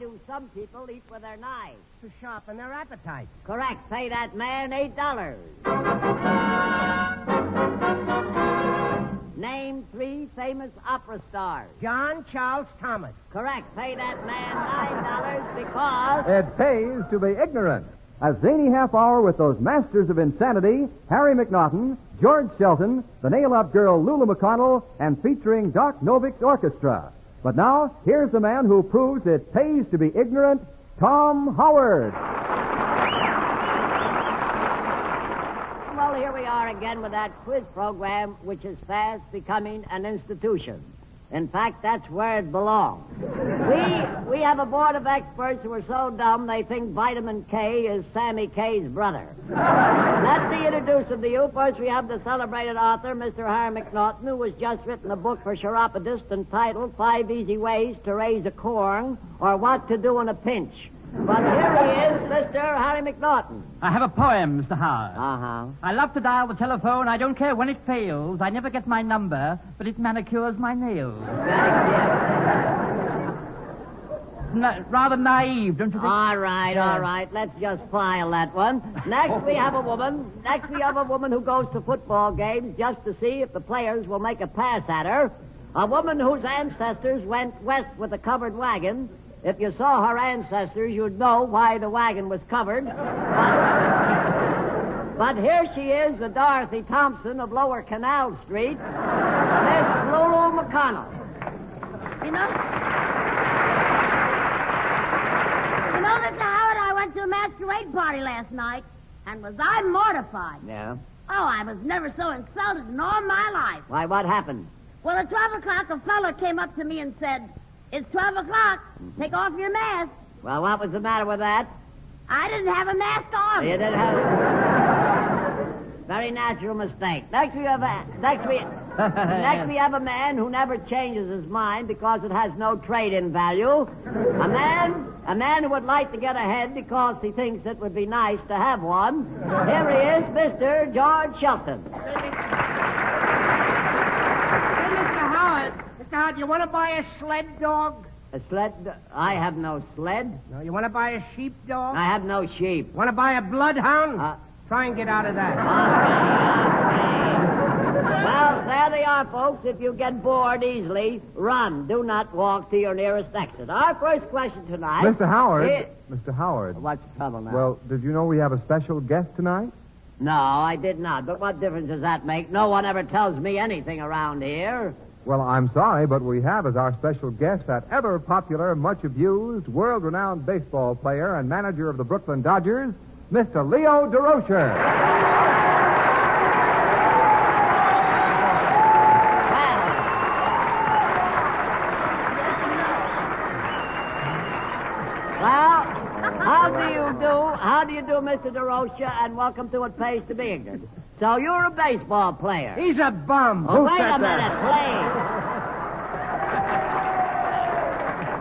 do some people eat with their knives? To sharpen their appetite. Correct. Pay that man $8. Name 3 famous opera stars. John Charles Thomas. Correct. Pay that man $9 because... It pays to be ignorant. A zany half hour with those masters of insanity, Harry McNaughton, George Shelton, the nail-up girl Lulu McConnell, and featuring Doc Novik's orchestra. But now, here's the man who proves it pays to be ignorant, Tom Howard. Well, here we are again with that quiz program, which is fast becoming an institution. In fact, that's where it belongs. We have a board of experts who are so dumb they think vitamin K is Sammy K's brother. Let me introduce him to you. First, we have the celebrated author, Mr. Harry McNaughton, who has just written a book for chiropodists entitled 5 Easy Ways to Raise a Corn or What to Do in a Pinch. But here he is, Mr. Harry McNaughton. I have a poem, Mr. Howard. Uh-huh. I love to dial the telephone. I don't care when it fails. I never get my number, but it manicures my nails. Rather naive, don't you think? All right. Let's just file that one. Next, we have a woman who goes to football games just to see if the players will make a pass at her. A woman whose ancestors went west with a covered wagon. If you saw her ancestors, you'd know why the wagon was covered. But here she is, the Dorothy Thompson of Lower Canal Street, Miss Lulu McConnell. You know, Mr. Howard, I went to a masquerade party last night, and was I mortified. Yeah? Oh, I was never so insulted in all my life. Why, what happened? Well, at 12 o'clock, a fella came up to me and said, "It's 12 o'clock. Take off your mask." Well, what was the matter with that? I didn't have a mask on. You didn't have... Very natural mistake. Next we have a man who never changes his mind because it has no trade-in value. A man who would like to get ahead because he thinks it would be nice to have one. Here he is, Mr. George Shelton. Mr. Howard, you want to buy a sled dog? A sled? I have no sled. No, you want to buy a sheep dog? I have no sheep. Want to buy a bloodhound? Try and get out of that. Okay. Well, there they are, folks. If you get bored easily, run. Do not walk to your nearest exit. Our first question tonight... Mr. Howard. Mr. Howard. What's the trouble now? Well, did you know we have a special guest tonight? No, I did not. But what difference does that make? No one ever tells me anything around here. Well, I'm sorry, but we have as our special guest that ever-popular, much-abused, world-renowned baseball player and manager of the Brooklyn Dodgers, Mr. Leo DeRocher. Well, how do you do, Mr. DeRocher, and welcome to It Pays to Be Ignorant. So you're a baseball player. He's a bum. Oh, wait a minute, please.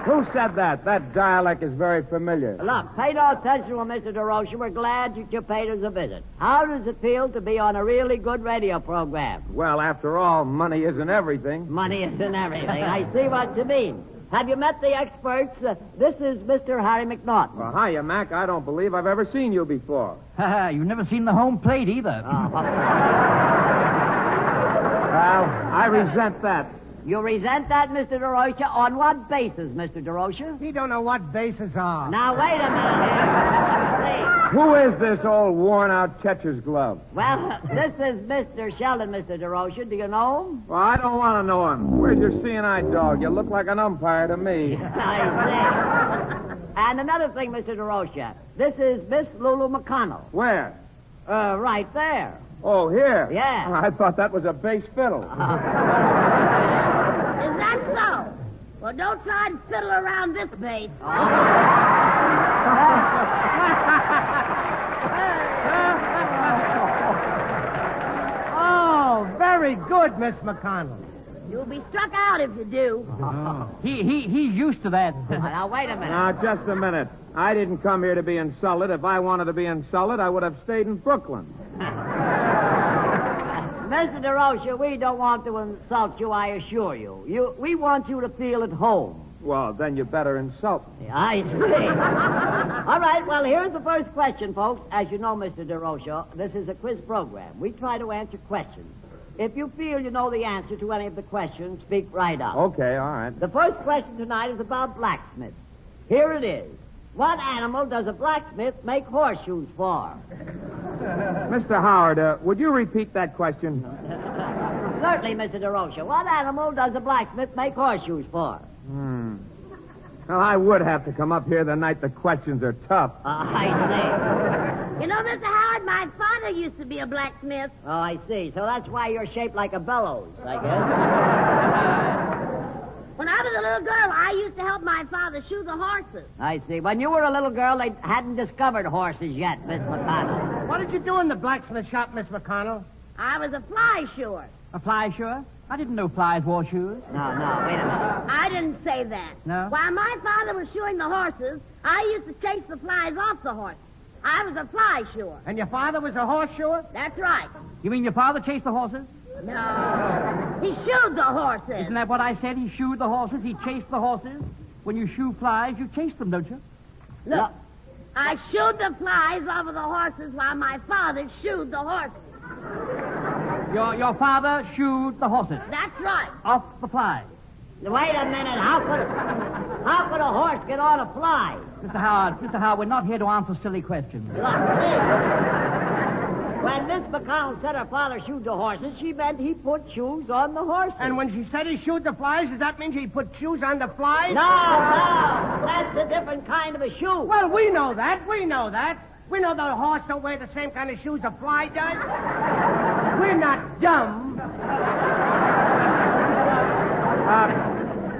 Who said that? That dialect is very familiar. Look, pay no attention to Mr. DeRocher. We're glad that you paid us a visit. How does it feel to be on a really good radio program? Well, after all, money isn't everything. Money isn't everything. I see what you mean. Have you met the experts? This is Mr. Harry McNaughton. Well, hiya, Mac. I don't believe I've ever seen you before. You've never seen the home plate either. Well, I resent that. You resent that, Mr. DeRocher? On what basis, Mr. DeRocher? He don't know what bases are. Now, wait a minute here. Who is this old worn-out catcher's glove? Well, this is Mr. Sheldon, Mr. DeRocher. Do you know him? Well, I don't want to know him. Where's your seeing-eye dog? You look like an umpire to me. I see. And another thing, Mr. DeRocher. This is Miss Lulu McConnell. Where? Right there. Oh, here? Yeah. I thought that was a bass fiddle. Is that so? Well, don't try and fiddle around this base. Oh, very good, Miss McConnell. You'll be struck out if you do. He's used to that. Now, wait a minute. Now, just a minute. I didn't come here to be insulted. If I wanted to be insulted, I would have stayed in Brooklyn. Mr. DeRocher, we don't want to insult you, I assure you. We want you to feel at home. Well, then you better insult me. I see. All right, well, here's the first question, folks. As you know, Mr. DeRocha, this is a quiz program. We try to answer questions. If you feel you know the answer to any of the questions, speak right up. Okay, all right. The first question tonight is about blacksmiths. Here it is. What animal does a blacksmith make horseshoes for? Mr. Howard, would you repeat that question? Certainly, Mr. DeRocha. What animal does a blacksmith make horseshoes for? Well, I would have to come up here the night the questions are tough. I see. You know, Mr. Howard, my father used to be a blacksmith. Oh, I see. So that's why you're shaped like a bellows, I guess. When I was a little girl, I used to help my father shoe the horses. I see. When you were a little girl, they hadn't discovered horses yet, Miss McConnell. What did you do in the blacksmith shop, Miss McConnell? I was a fly shoer. A fly shoer? I didn't know flies wore shoes. No, wait a minute. I didn't say that. No? While my father was shoeing the horses, I used to chase the flies off the horses. I was a fly shoer. And your father was a horseshoer? That's right. You mean your father chased the horses? No. He shoed the horses. Isn't that what I said? He shoed the horses. He chased the horses. When you shoe flies, you chase them, don't you? Look, I shoed the flies off of the horses while my father shoed the horses. Your father shoed the horses That's right. off the flies. Wait a minute. How could a horse get on a fly? Mr. Howard, we're not here to answer silly questions. Look, when Miss McConnell said her father shoed the horses, she meant he put shoes on the horses. And when she said he shoed the flies, does that mean he put shoes on the flies? No. That's a different kind of a shoe. Well, we know that. We know the horse don't wear the same kind of shoes a fly does. We're not dumb.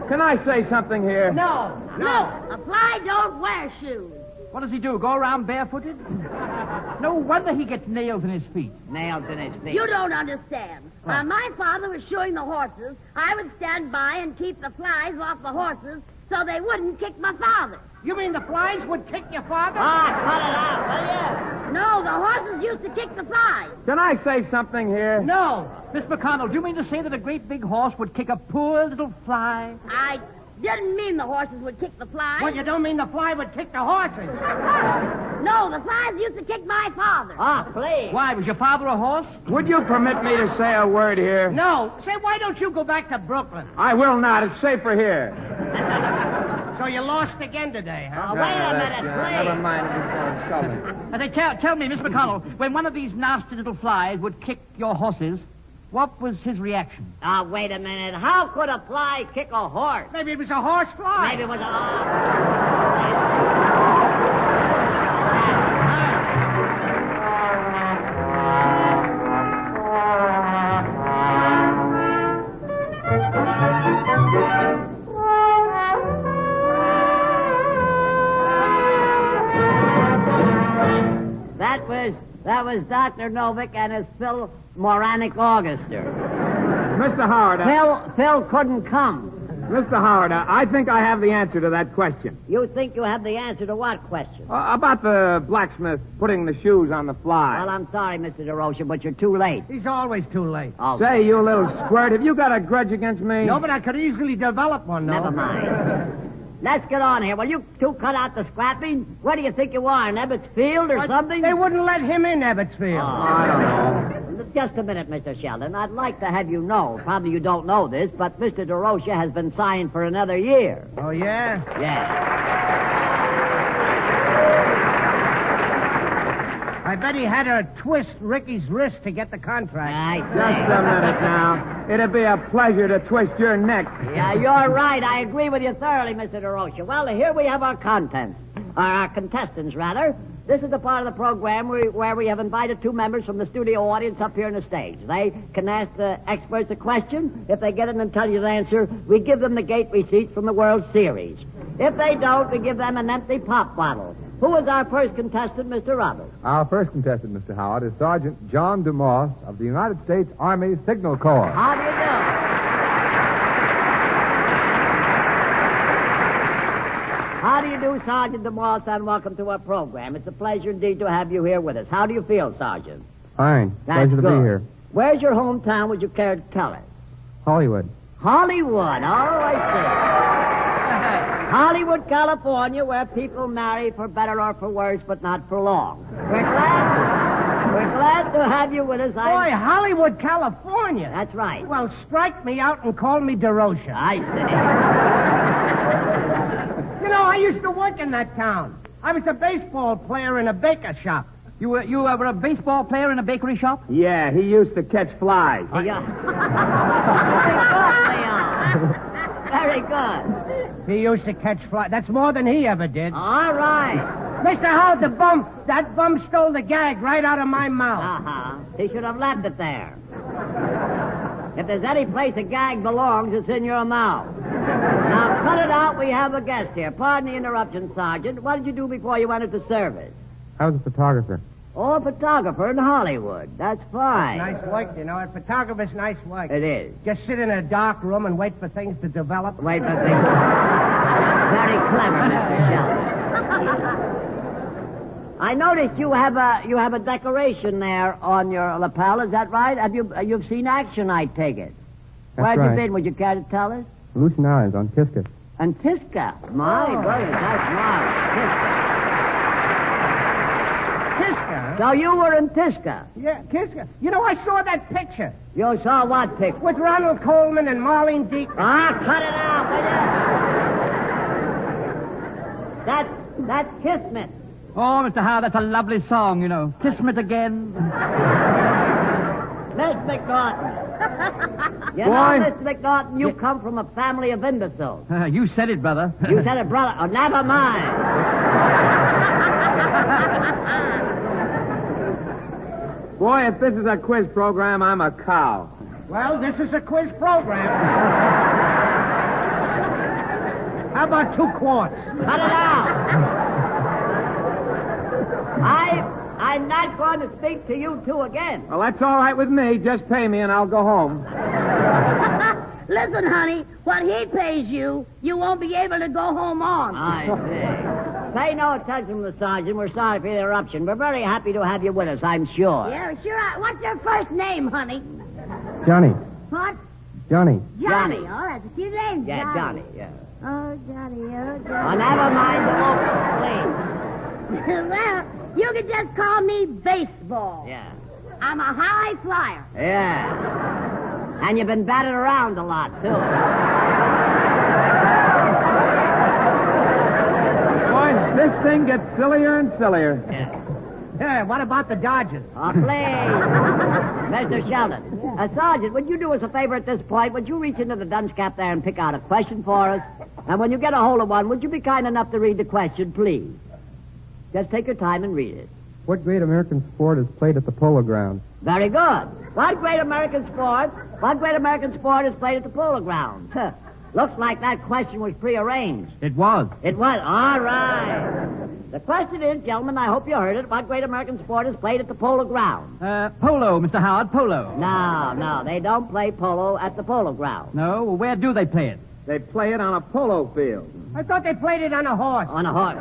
Can I say something here? No. Look, a fly don't wear shoes. What does he do, go around barefooted? No wonder he gets nails in his feet. Nails in his feet. You don't understand. While my father was shoeing the horses, I would stand by and keep the flies off the horses so they wouldn't kick my father. You mean the flies would kick your father? Cut it out, will you? No, the horses used to kick the flies. Can I say something here? No. Miss McConnell, do you mean to say that a great big horse would kick a poor little fly? I didn't mean the horses would kick the flies. Well, you don't mean the fly would kick the horses. No, the flies used to kick my father. Please. Why, was your father a horse? Would you permit me to say a word here? No. Say, why don't you go back to Brooklyn? I will not. It's safer here. So you lost again today, huh? Wait a minute, please. Never mind. It's so insulting. Tell me, Miss McConnell, when one of these nasty little flies would kick your horses, what was his reaction? Wait a minute. How could a fly kick a horse? Maybe it was a horse fly. Maybe it was a... That was Dr. Novick and his Philharmonic Orchestra. Mr. Howard. Phil couldn't come. Mr. Howard, I think I have the answer to that question. You think you have the answer to what question? About the blacksmith putting the shoes on the fly. Well, I'm sorry, Mr. DeRocha, but you're too late. He's always too late. Oh, Say, you little squirt, have you got a grudge against me? No, but I could easily develop one, though. never mind. Let's get on here. Will you two cut out the scrapping? Where do you think you are, in Ebbets Field or something? They wouldn't let him in Ebbetsfield. I don't know. Just a minute, Mr. Sheldon. I'd like to have you know, probably you don't know this, but Mr. DeRocha has been signed for another year. Oh, yeah? Yes. I bet he had to twist Ricky's wrist to get the contract. I Just a minute now. It'd be a pleasure to twist your neck. Yeah, you're right. I agree with you thoroughly, Mr. DeRocha. Well, here we have our contestants, rather. This is the part of the program where we have invited two members from the studio audience up here on the stage. They can ask the experts a question. If they get an intelligent answer, we give them the gate receipts from the World Series. If they don't, we give them an empty pop bottle. Who is our first contestant, Mr. Roberts? Our first contestant, Mr. Howard, is Sergeant John DeMoss of the United States Army Signal Corps. How do you do? How do you do, Sergeant DeMoss, and welcome to our program. It's a pleasure indeed to have you here with us. How do you feel, Sergeant? Fine. That's Pleasure to good. be here. Where's your hometown? Would you care to tell us? Hollywood. Hollywood. Oh, I Hollywood, California, where people marry for better or for worse, but not for long. We're glad to have you with us. Boy, Hollywood, California. That's right. Well, strike me out and call me DeRocha. I see. You know, I used to work in that town. I was a baseball player in a baker shop. You were a baseball player in a bakery shop? Yeah, he used to catch flies. Very good. He used to catch flies. That's more than he ever did. All right. Mr. Howard, that bum stole the gag right out of my mouth. Uh-huh. He should have left it there. If there's any place a gag belongs, it's in your mouth. Now, cut it out. We have a guest here. Pardon the interruption, Sergeant. What did you do before you entered the service? I was a photographer. Oh, a photographer in Hollywood. That's fine. Nice work, you know. A photographer's nice work. It is. Just sit in a dark room and wait for things to develop. Wait for things. Very clever, Mr. Sheldon. I noticed you have a decoration there on your lapel. Is that right? You've seen action, I take it. That's Where'd you right. been? Would you care to tell us? Aleutian Islands on Kiska. And Tisca. My goodness, that's marvelous. Kiska? So you were in Tisca. Yeah, Kiska. You know, I saw that picture You saw what picture? with Ronald Coleman and Marlene Dietrich. Cut it out, will you? That's Kismet. Oh, Mr. Howard, that's a lovely song, you know. Kismet again. Miss McNaughton. You Boy. know, Miss McNaughton, you come from a family of imbeciles. You said it, brother. You said it, brother. Oh, never mind. Boy, if this is a quiz program, I'm a cow. Well, this is a quiz program. How about 2 quarts? Cut it out. I'm not going to speak to you two again. Well, that's all right with me. Just pay me and I'll go home. Listen, honey, what he pays you, you won't be able to go home on. I see. Pay no attention to the sergeant. We're sorry for the interruption. We're very happy to have you with us, I'm sure. Yeah, sure. What's your first name, honey? Johnny. What? Johnny. Johnny. Johnny. Oh, that's a cute name, Yeah, Johnny, yeah. Oh, Johnny, oh, Oh, Johnny. never mind the vocals, Well, you can just call me Baseball. please. Yeah. I'm a high flyer. Yeah. And you've been batted around a lot, too. Boy, this thing gets sillier and sillier. Yeah, what about the Dodgers? Oh, please. Mr. Sheldon. Sergeant, would you do us a favor at this point? Would you reach into the dunce cap there and pick out a question for us? And when you get a hold of one, would you be kind enough to read the question, please? Just take your time and read it. What great American sport is played at the Polo Grounds? Very good. What great American sport is played at the Polo Grounds? Looks like that question was prearranged. It was. It was. All right. The question is, gentlemen, I hope you heard it. What great American sport is played at the Polo Grounds? Polo, Mr. Howard, polo. No, they don't play polo at the Polo Grounds. No, where do they play it? They play it on a polo field. I thought they played it on a horse. On a horse.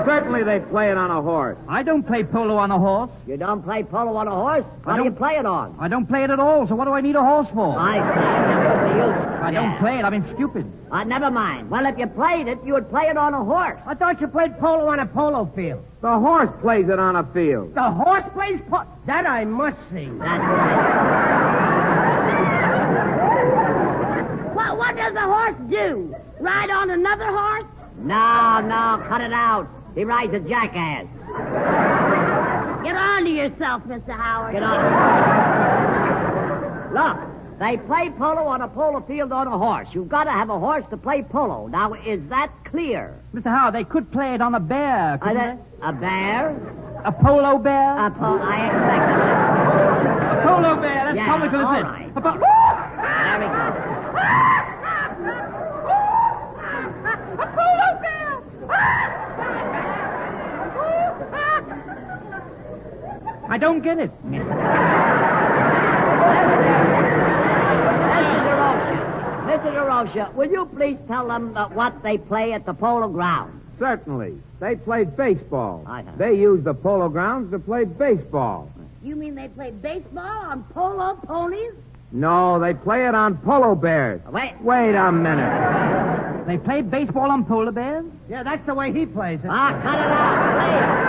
Certainly they play it on a horse. I don't play polo on a horse. You don't play polo on a horse? What do you play it on? I don't play it at all, so what do I need a horse for? I see. I don't play it. I've been stupid. Never mind. Well, if you played it, you would play it on a horse. I thought you played polo on a polo field. The horse plays it on a field. The horse plays polo? That I must see. That's right. Well, what does a horse do? Ride on another horse? No, cut it out. He rides a jackass. Get on to yourself, Mr. Howard. Get on. Look, they play polo on a polo field on a horse. You've got to have a horse to play polo. Now, is that clear? Mr. Howard, they could play it on a bear. couldn't they? A bear? A polo bear? I expect A polo bear. That's Yeah, comical, all isn't it? right. A po- There we go. A polo bear! I don't get it. Mr. DeRocha, will you please tell them what they play at the Polo Grounds? Certainly. They play baseball. I know. They use the polo grounds to play baseball. You mean they play baseball on polo ponies? No, they play it on polo bears. Wait. Wait a minute. They play baseball on polar bears? Yeah, that's the way he plays it. Ah, cut it out, please.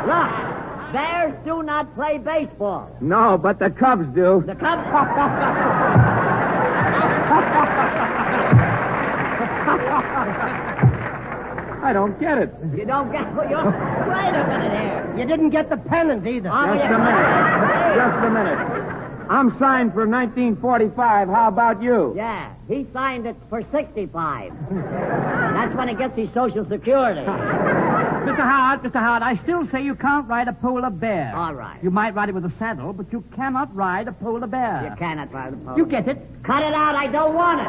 Look, bears do not play baseball. No, but the Cubs do. The Cubs... I don't get it. You don't get... Wait a minute here. You didn't get the pennant either. Just a minute. I'm signed for 1945. How about you? Yeah, he signed it for 65. That's when he gets his Social Security. Mr. Howard, I still say you can't ride a polar bear. All right. You might ride it with a saddle, but you cannot ride a polar bear. You cannot ride a polar You get it? Cut it out. I don't want it.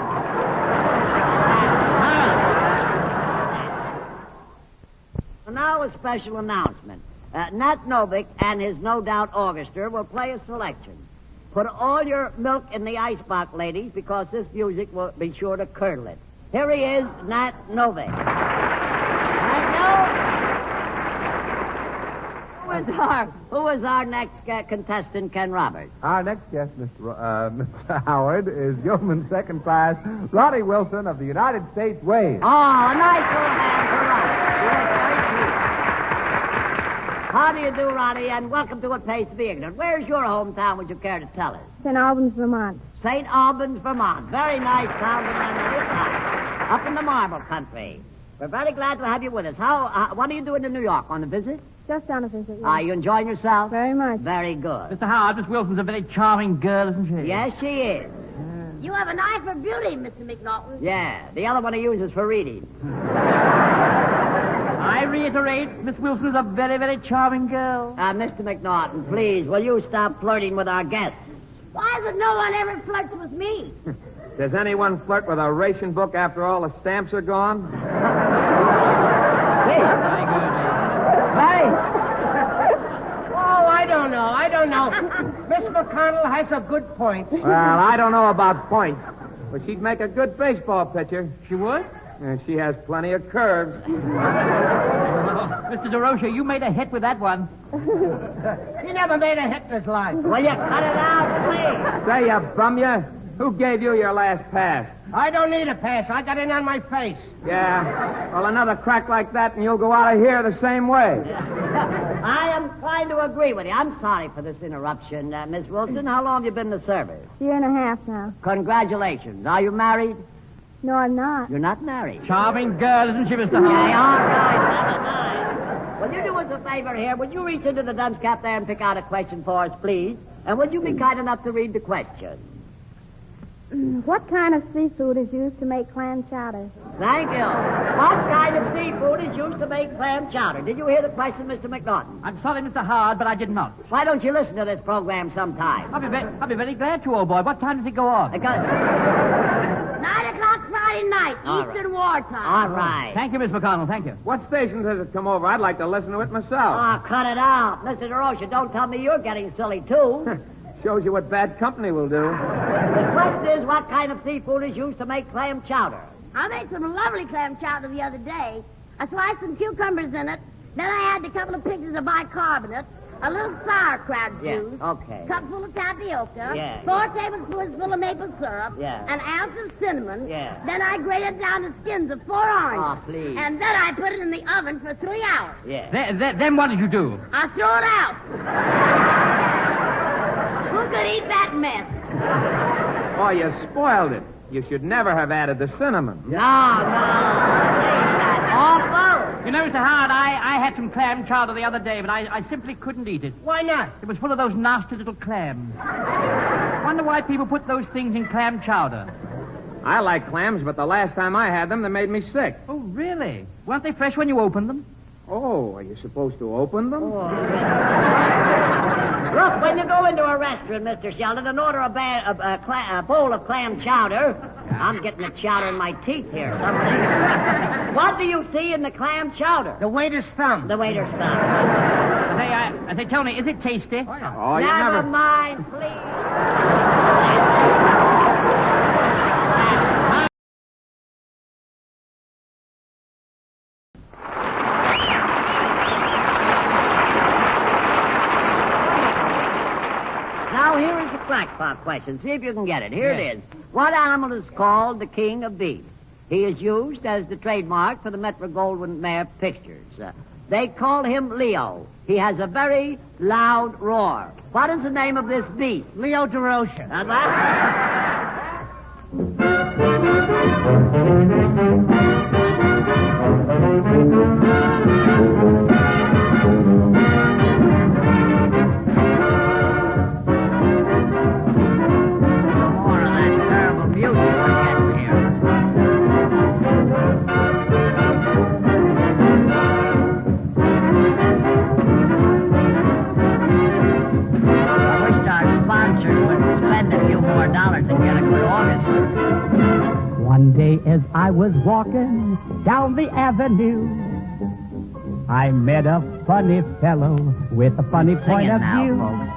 So now a special announcement. Nat Novick and his No Doubt Orchestra will play a selection. Put all your milk in the icebox, ladies, because this music will be sure to curdle it. Here he is, Nat Novick. Who is our next contestant, Ken Roberts? Our next guest, Mr. Howard, is Yeoman Second Class Roddy Wilson of the United States Ways. Oh, a nice little hand for Roddy. How do you do, Roddy? And welcome to What Pays to Be Ignorant. Where's your hometown, would you care to tell us? St. Albans, Vermont. St. Albans, Vermont. Very nice town to remember. Up in the marble country. We're very glad to have you with us. What are you doing in New York? On a visit? Just on a visit. Yes. Are you enjoying yourself? Very much. Very good. Mr. Howard, Miss Wilson's a very charming girl, isn't she? Yes, she is. You have an eye for beauty, Mr. McNaughton. Yeah, the other one he uses for reading. I reiterate, Miss Wilson is a very, very charming girl. Mr. McNaughton, please, will you stop flirting with our guests? Why is it no one ever flirts with me? Does anyone flirt with a ration book after all the stamps are gone? Very good. Hey! Oh, I don't know. Miss McConnell has a good point. Well, I don't know about points, but she'd make a good baseball pitcher. She would? And she has plenty of curves. Mr. DeRocha, you made a hit with that one. He never made a hit in his life. Will you cut it out, please? Say, you bum you. Who gave you your last pass? I don't need a pass. I got in on my face. Yeah. Well, another crack like that and you'll go out of here the same way. I am trying to agree with you. I'm sorry for this interruption, Miss Wilson. How long have you been in the service? A year and a half now. Congratulations. Are you married? No, I'm not. You're not married. Charming girl, isn't she, Mr. Howard? Yeah, all right. Never mind. Will you do us a favor here? Would you reach into the dunce cap there and pick out a question for us, please? And would you be kind enough to read the question? What kind of seafood is used to make clam chowder? Thank you. What kind of seafood is used to make clam chowder? Did you hear the question, Mr. McNaughton? I'm sorry, Mr. Howard, but I did not. Why don't you listen to this program sometime? I'll be very glad to, old boy. What time does it go on? 9 o'clock Friday night, All Eastern War time. All right. Thank you, Miss McConnell. Thank you. What station does it come over? I'd like to listen to it myself. Oh, cut it out. Mr. DeRocha, don't tell me you're getting silly, too. Shows you what bad company will do. The question is, what kind of seafood is used to make clam chowder? I made some lovely clam chowder the other day. I sliced some cucumbers in it. Then I added a couple of pinches of bicarbonate, a little sauerkraut juice, okay. cupful of tapioca, Yeah, 4 tablespoons full of maple syrup, Yeah. an ounce of cinnamon. Yeah. Then I grated down the skins of 4 oranges. Oh, please. And then I put it in the oven for 3 hours. Yeah. Then what did you do? I threw it out. Who could eat that mess? Oh, you spoiled it. You should never have added the cinnamon. No. Awful. You know, Mr. Howard, I had some clam chowder the other day, but I simply couldn't eat it. Why not? It was full of those nasty little clams. Wonder why people put those things in clam chowder. I like clams, but the last time I had them, they made me sick. Oh, really? Weren't they fresh when you opened them? Oh, are you supposed to open them? Look, when you go into a restaurant, Mr. Sheldon, and order a bowl of clam chowder, I'm getting the chowder in my teeth here. What do you see in the clam chowder? The waiter's thumb. The waiter's thumb. Say, tell me, is it tasty? Oh, you Never never... mind, please. Now, here is the crackpot question. See if you can get it. Here it is. What animal is called the king of beasts? He is used as the trademark for the Metro-Goldwyn-Mayer pictures. They call him Leo. He has a very loud roar. What is the name of this beast? Leo DeRosa. Now that... One day as I was walking down the avenue, I met a funny fellow with a funny point of view. Folks.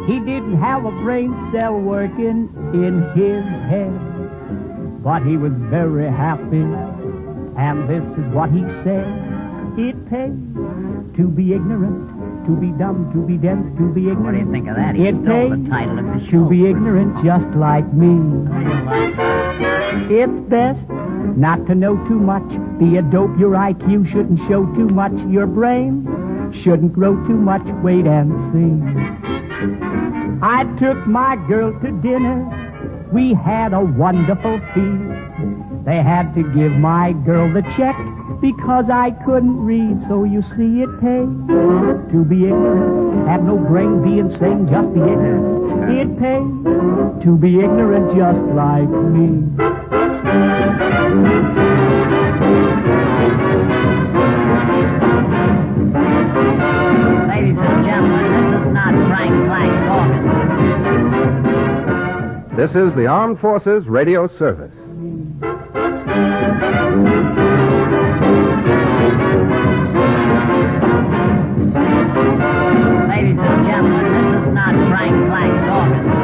He didn't have a brain cell working in his head, but he was very happy, and this is what he said. It pays to be ignorant, to be dumb, to be dense, to be ignorant. What do you think of that? It pays the title of the show. To be ignorant just like me. It's best not to know too much. Be a dope. Your IQ shouldn't show too much. Your brain shouldn't grow too much. Wait and see. I took my girl to dinner. We had a wonderful feast. They had to give my girl the check because I couldn't read. So you see, it pays to be ignorant. Have no brain, be insane, just be ignorant. It pays to be ignorant just like me. Ladies and gentlemen, this is not Frank Blank's orchestra. This is the Armed Forces Radio Service. Ladies and gentlemen, this is not Frank Blank's orchestra.